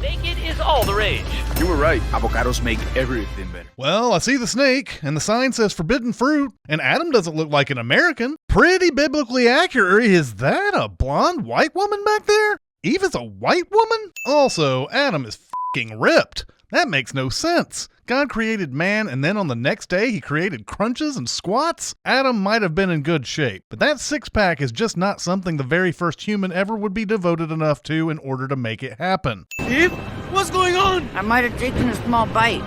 Naked is all the rage. You were right. Avocados make everything better. Well, I see the snake, and the sign says forbidden fruit, and Adam doesn't look like an American. Pretty biblically accurate. Is that a blonde white woman back there? Eve is a white woman? Also, Adam is f***ing ripped. That makes no sense. God created man, and then on the next day he created crunches and squats? Adam might have been in good shape, but that six-pack is just not something the very first human ever would be devoted enough to in order to make it happen. Eve, what's going on? I might have taken a small bite.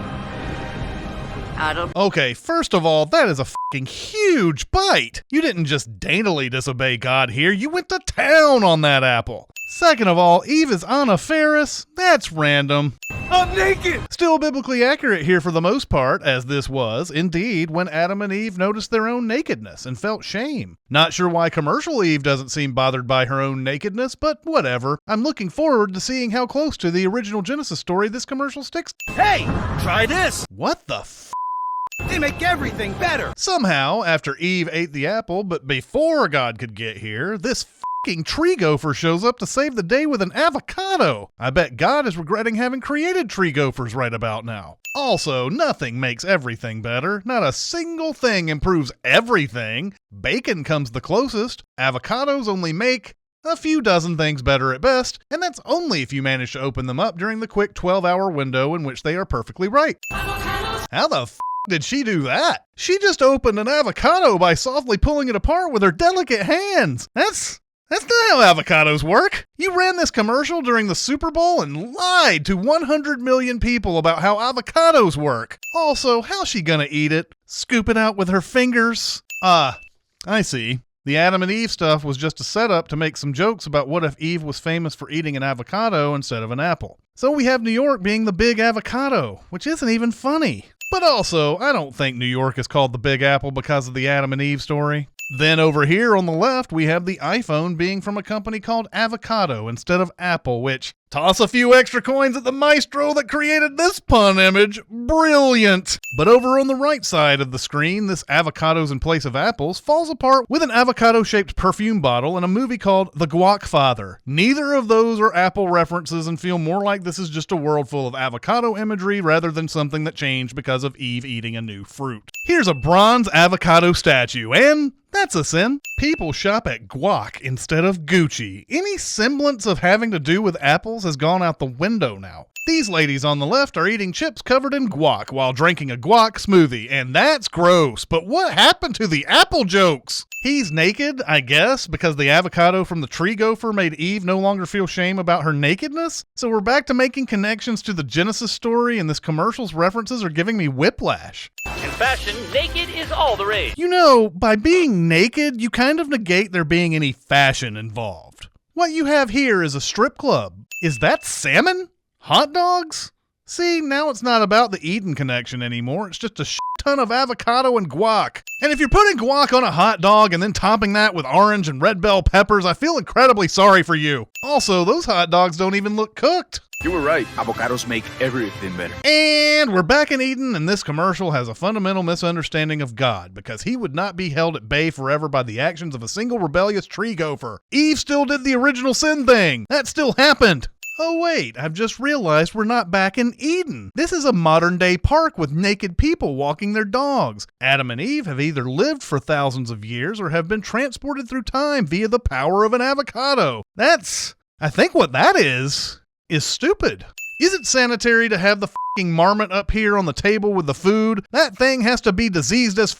Adam. Okay, first of all, that is a f***ing huge bite. You didn't just daintily disobey God here, you went to town on that apple. Second of all, Eve is on a Ferris? That's random. I'm naked! Still biblically accurate here for the most part, as this was, indeed, when Adam and Eve noticed their own nakedness and felt shame. Not sure why commercial Eve doesn't seem bothered by her own nakedness, but whatever. I'm looking forward to seeing how close to the original Genesis story this commercial sticks. Hey, try this! What the f***? They make everything better! Somehow, after Eve ate the apple, but before God could get here, this f***ing tree gopher shows up to save the day with an avocado. I bet God is regretting having created tree gophers right about now. Also, nothing makes everything better. Not a single thing improves everything. Bacon comes the closest. Avocados only make a few dozen things better at best, and that's only if you manage to open them up during the quick 12-hour window in which they are perfectly ripe. How the f*** did she do that? She just opened an avocado by softly pulling it apart with her delicate hands. That's not how avocados work. You ran this commercial during the Super Bowl and lied to 100 million people about how avocados work. Also, how's she gonna eat it? Scoop it out with her fingers? Ah, I see. The Adam and Eve stuff was just a setup to make some jokes about what if Eve was famous for eating an avocado instead of an apple. So we have New York being the Big Avocado, which isn't even funny. But also, I don't think New York is called the Big Apple because of the Adam and Eve story. Then over here on the left, we have the iPhone being from a company called Avocado instead of Apple, which, toss a few extra coins at the maestro that created this pun image. Brilliant! But over on the right side of the screen, this avocados in place of apples falls apart with an avocado-shaped perfume bottle in a movie called The Guac Father. Neither of those are Apple references and feel more like this is just a world full of avocado imagery rather than something that changed because of Eve eating a new fruit. Here's a bronze avocado statue, and that's a sin. People shop at Guac instead of Gucci. Any semblance of having to do with apples has gone out the window now. These ladies on the left are eating chips covered in guac while drinking a guac smoothie, and that's gross. But what happened to the apple jokes? He's naked, I guess, because the avocado from the tree gopher made Eve no longer feel shame about her nakedness? So we're back to making connections to the Genesis story, and this commercial's references are giving me whiplash. In fashion, naked is all the rage. You know, by being naked, you kind of negate there being any fashion involved. What you have here is a strip club. Is that salmon? Hot dogs? See, now it's not about the Eden connection anymore. It's just a ton of avocado and guac. And if you're putting guac on a hot dog and then topping that with orange and red bell peppers, I feel incredibly sorry for you. Also, those hot dogs don't even look cooked. You were right. Avocados make everything better. And we're back in Eden, and this commercial has a fundamental misunderstanding of God, because he would not be held at bay forever by the actions of a single rebellious tree gopher. Eve still did the original sin thing. That still happened. Oh wait, I've just realized we're not back in Eden. This is a modern-day park with naked people walking their dogs. Adam and Eve have either lived for thousands of years or have been transported through time via the power of an avocado. I think what that is stupid. Is it sanitary to have the f***ing marmot up here on the table with the food? That thing has to be diseased as f***.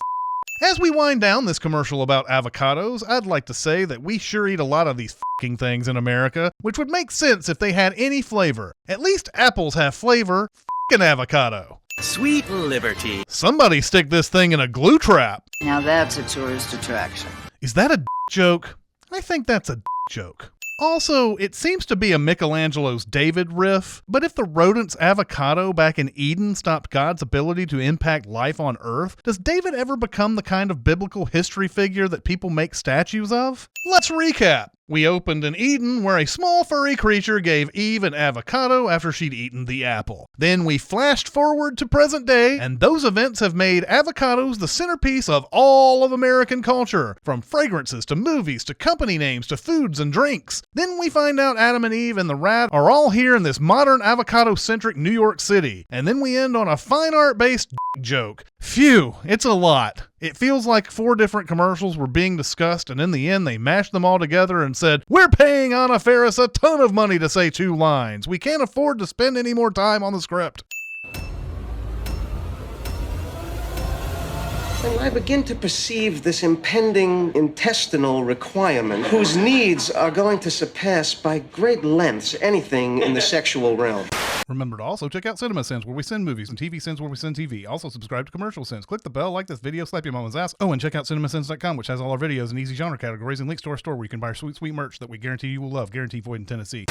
As we wind down this commercial about avocados, I'd like to say that we sure eat a lot of these f***ing things in America, which would make sense if they had any flavor. At least apples have flavor. F***ing avocado. Sweet liberty. Somebody stick this thing in a glue trap. Now that's a tourist attraction. Is that a joke? I think that's a joke. Also, it seems to be a Michelangelo's David riff, but if the rodent's avocado back in Eden stopped God's ability to impact life on Earth, does David ever become the kind of biblical history figure that people make statues of? Let's recap. We opened in Eden, where a small furry creature gave Eve an avocado after she'd eaten the apple. Then we flashed forward to present day, and those events have made avocados the centerpiece of all of American culture, from fragrances to movies to company names to foods and drinks. Then we find out Adam and Eve and the rat are all here in this modern avocado-centric New York City. And then we end on a fine art-based joke. Phew, it's a lot. It feels like 4 different commercials were being discussed, and in the end they mashed them all together and said, "We're paying Anna Faris a ton of money to say 2 lines. We can't afford to spend any more time on the script." And I begin to perceive this impending intestinal requirement whose needs are going to surpass by great lengths anything in the sexual realm. Remember to also check out CinemaSins, where we send movies, and TVSins, where we send TV. Also subscribe to Commercial Sins. Click the bell, like this video, slap your mama's ass. Oh, and check out cinemasins.com, which has all our videos in easy genre categories and links to our store where you can buy our sweet, sweet merch that we guarantee you will love. Guaranteed void in Tennessee.